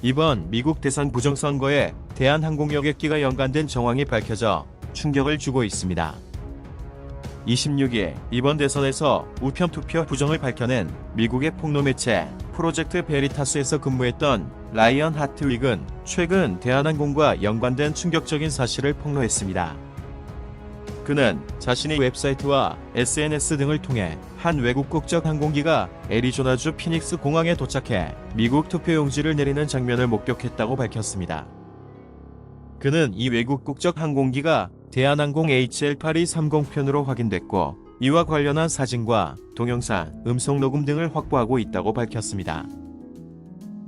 이번 미국 대선 부정선거에 대한항공 여객기가 연관된 정황이 밝혀져 충격을 주고 있습니다. 26일 이번 대선에서 우편 투표 부정을 밝혀낸 미국의 폭로 매체 프로젝트 베리타스에서 근무했던 라이언 하트윅은 최근 대한항공과 연관된 충격적인 사실을 폭로했습니다. 그는 자신의 웹사이트와 SNS 등을 통해 한 외국 국적 항공기가 애리조나주 피닉스 공항에 도착해 미국 투표용지를 내리는 장면을 목격했다고 밝혔습니다. 그는 이 외국 국적 항공기가 대한항공 HL8230편으로 확인됐고 이와 관련한 사진과 동영상, 음성 녹음 등을 확보하고 있다고 밝혔습니다.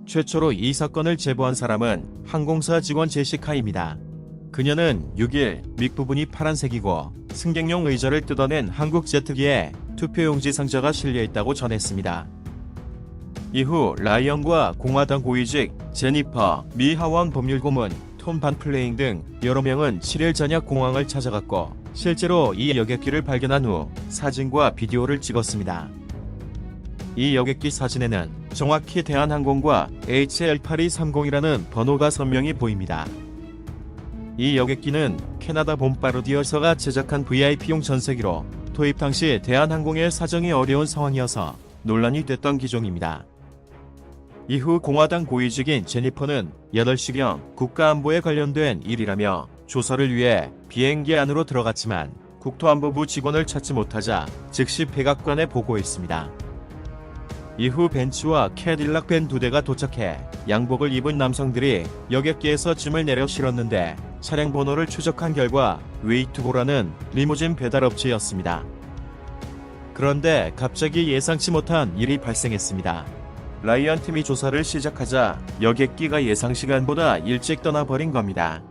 최초로 이 사건을 제보한 사람은 항공사 직원 제시카입니다. 그녀는 6일 밑부분이 파란색이고 승객용 의자를 뜯어낸 한국 제트기에 투표용지 상자가 실려있다고 전했습니다. 이후 라이언과 공화당 고위직 제니퍼 미 하원 법률고문 톰 반 플레잉 등 여러 명은 7일 저녁 공항을 찾아갔고 실제로 이 여객기를 발견한 후 사진과 비디오를 찍었습니다. 이 여객기 사진에는 정확히 대한항공과 HL8230이라는 번호가 선명히 보입니다. 이 여객기는 캐나다 봄바르디어서가 제작한 VIP용 전세기로 도입 당시 대한항공의 사정이 어려운 상황이어서 논란이 됐던 기종입니다. 이후 공화당 고위직인 제니퍼는 8시경 국가안보에 관련된 일이라며 조사를 위해 비행기 안으로 들어갔지만 국토안보부 직원을 찾지 못하자 즉시 백악관에 보고했습니다. 이후 벤츠와 캐딜락 밴 2대가 도착해 양복을 입은 남성들이 여객기에서 짐을 내려 실었는데 차량 번호를 추적한 결과 웨이투고라는 리무진 배달업체였습니다. 그런데 갑자기 예상치 못한 일이 발생했습니다. 라이언 팀이 조사를 시작하자 여객기가 예상 시간보다 일찍 떠나버린 겁니다.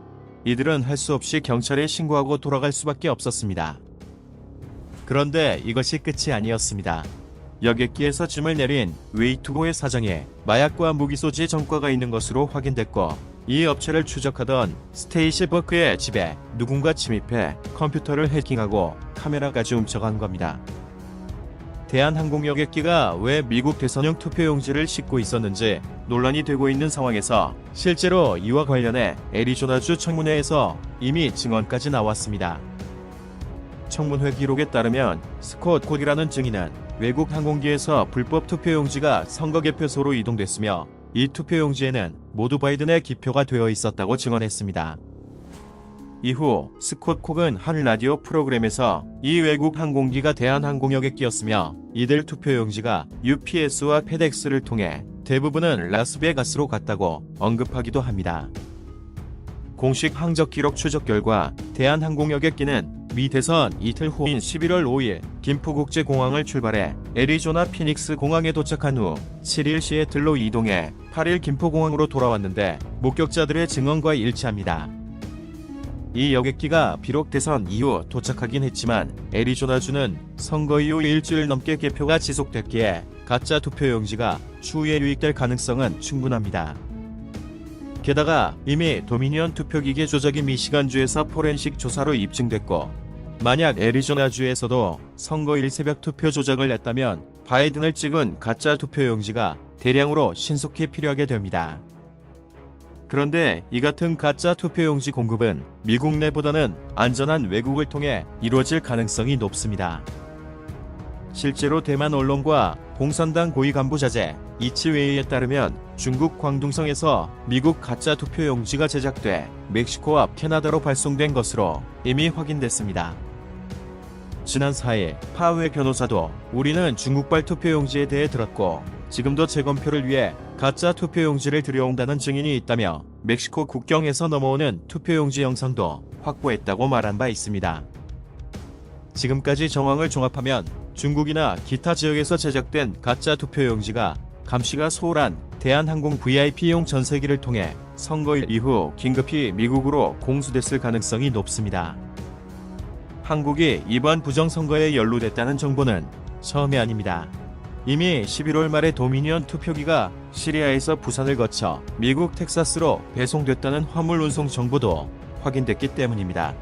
이들은 할 수 없이 경찰에 신고하고 돌아갈 수밖에 없었습니다. 그런데 이것이 끝이 아니었습니다. 여객기에서 짐을 내린 웨이투고의 사정에 마약과 무기소지 전과가 있는 것으로 확인됐고 이 업체를 추적하던 스테이시 버크의 집에 누군가 침입해 컴퓨터를 해킹하고 카메라까지 훔쳐간 겁니다. 대한항공 여객기가 왜 미국 대선용 투표용지를 싣고 있었는지 논란이 되고 있는 상황에서 실제로 이와 관련해 애리조나주 청문회에서 이미 증언까지 나왔습니다. 청문회 기록에 따르면 스콧 콜이라는 증인은 외국 항공기에서 불법 투표용지가 선거 개표소로 이동됐으며 이 투표용지에는 모두 바이든의 기표가 되어 있었다고 증언했습니다. 이후 스콧 콕은 한 라디오 프로그램에서 이 외국 항공기가 대한항공 여객기였으며 이들 투표용지가 UPS와 페덱스를 통해 대부분은 라스베가스로 갔다고 언급하기도 합니다. 공식 항적 기록 추적 결과 대한항공 여객기는 미 대선 이틀 후인 11월 5일 김포국제공항을 출발해 애리조나 피닉스 공항에 도착한 후 7일 시애틀로 이동해 8일 김포공항으로 돌아왔는데 목격자들의 증언과 일치합니다. 이 여객기가 비록 대선 이후 도착하긴 했지만 애리조나주는 선거 이후 일주일 넘게 개표가 지속됐기에 가짜 투표용지가 추후에 유입될 가능성은 충분합니다. 게다가 이미 도미니언 투표기계 조작이 미시간주에서 포렌식 조사로 입증됐고 만약 애리조나주에서도 선거일 새벽 투표 조작을 했다면 바이든을 찍은 가짜 투표용지가 대량으로 신속히 필요하게 됩니다. 그런데 이 같은 가짜 투표용지 공급은 미국 내보다는 안전한 외국을 통해 이루어질 가능성이 높습니다. 실제로 대만 언론과 공산당 고위 간부 자제 이치웨이에 따르면 중국 광둥성에서 미국 가짜 투표용지가 제작돼 멕시코 앞 캐나다로 발송된 것으로 이미 확인됐습니다. 지난 4일 파웨 변호사도 우리는 중국발 투표용지에 대해 들었고 지금도 재검표를 위해 가짜 투표용지를 들여온다는 증인이 있다며 멕시코 국경에서 넘어오는 투표용지 영상도 확보했다고 말한 바 있습니다. 지금까지 정황을 종합하면 중국이나 기타 지역에서 제작된 가짜 투표용지가 감시가 소홀한 대한항공 VIP용 전세기를 통해 선거일 이후 긴급히 미국으로 공수됐을 가능성이 높습니다. 한국이 이번 부정선거에 연루됐다는 정보는 처음이 아닙니다. 이미 11월 말에 도미니언 투표기가 시리아에서 부산을 거쳐 미국 텍사스로 배송됐다는 화물 운송 정보도 확인됐기 때문입니다.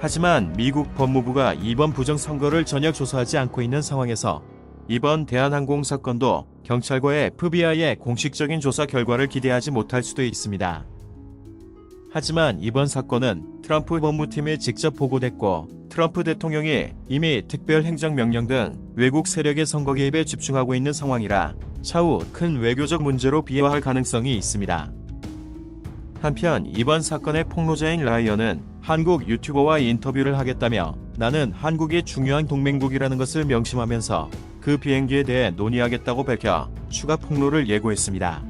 하지만 미국 법무부가 이번 부정선거를 전혀 조사하지 않고 있는 상황에서 이번 대한항공 사건도 경찰과의 FBI의 공식적인 조사 결과를 기대하지 못할 수도 있습니다. 하지만 이번 사건은 트럼프 법무팀에 직접 보고됐고 트럼프 대통령이 이미 특별행정명령 등 외국 세력의 선거 개입에 집중하고 있는 상황이라 차후 큰 외교적 문제로 비화할 가능성이 있습니다. 한편 이번 사건의 폭로자인 라이언은 한국 유튜버와 인터뷰를 하겠다며 나는 한국이 중요한 동맹국이라는 것을 명심하면서 그 비행기에 대해 논의하겠다고 밝혀 추가 폭로를 예고했습니다.